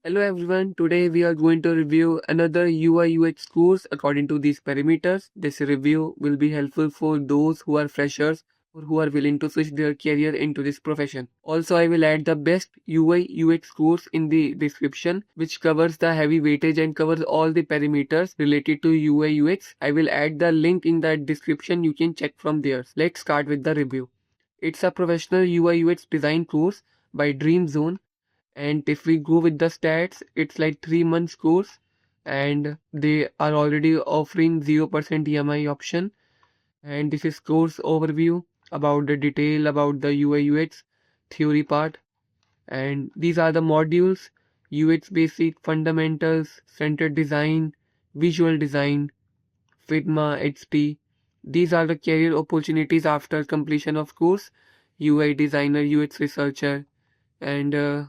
Hello everyone, today we are going to review another UI UX course according to these parameters. This review will be helpful for those who are freshers or who are willing to switch their career into this profession. Also, I will add the best UI UX course in the description, which covers the heavy weightage and covers all the parameters related to UI UX. I will add the link in the description, you can check from there. Let's start with the review. It's a professional UI UX design course by Dream Zone, and if we go with the stats, it's like 3 months course, and they are already offering 0% EMI option. And this is course overview about the detail about the UI UX theory part. And these are the modules: UX basic, fundamentals, centered design, visual design, Figma, HP. These are the career opportunities after completion of course: UI designer, UX researcher, and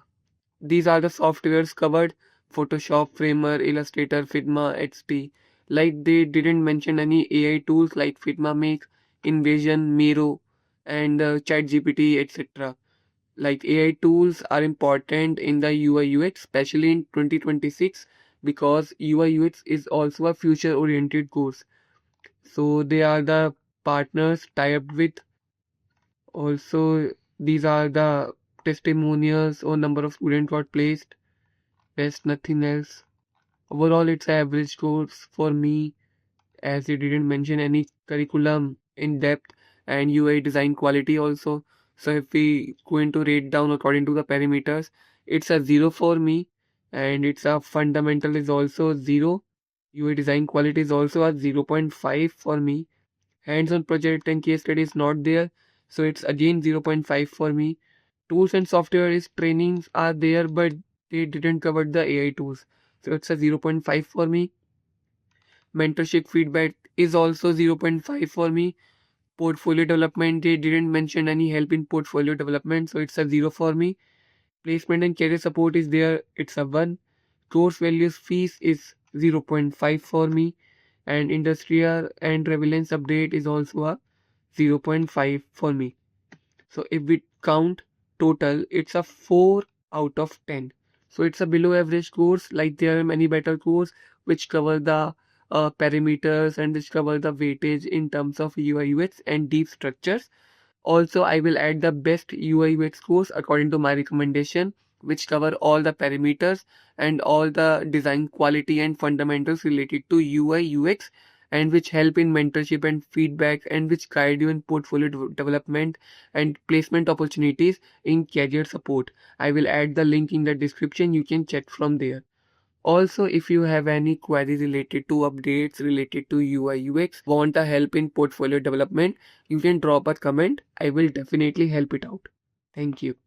these are the softwares covered: Photoshop, Framer, Illustrator, Figma, XP. Like they didn't mention any AI tools like Figma Make, Invision, Miro, and ChatGPT, etc. Like AI tools are important in the UI UX, especially in 2026, because UI UX is also a future oriented course. So they are the partners tied up with. Also, these are the testimonials or number of students got placed. Best nothing else. Overall, it's an average course for me, as it didn't mention any curriculum in depth and UI design quality also. So if we going to rate down according to the parameters, it's a 0 for me, and it's a fundamental is also 0. UI design quality is also a 0.5 for me. Hands-on project and case study is not there, so it's again 0.5 for me. Tools and software is trainings are there, but they didn't cover the AI tools, so it's a 0.5 for me. Mentorship feedback is also 0.5 for me. Portfolio development, they didn't mention any help in portfolio development, so it's a 0 for me. Placement and career support is there, it's a 1. Course values fees is 0.5 for me, and industrial and relevance update is also a 0.5 for me. So if we count total, it's a 4 out of 10. So it's a below average course. Like there are many better courses which cover the parameters and which cover the weightage in terms of UI UX and deep structures. Also, I will add the best UI UX course according to my recommendation, which cover all the parameters and all the design quality and fundamentals related to UI UX, and which help in mentorship and feedback, and which guide you in portfolio development and placement opportunities in career support. I will add the link in the description, you can check from there. Also, if you have any query related to updates related to UI UX, want a help in portfolio development, you can drop a comment. I will definitely help it out. Thank you.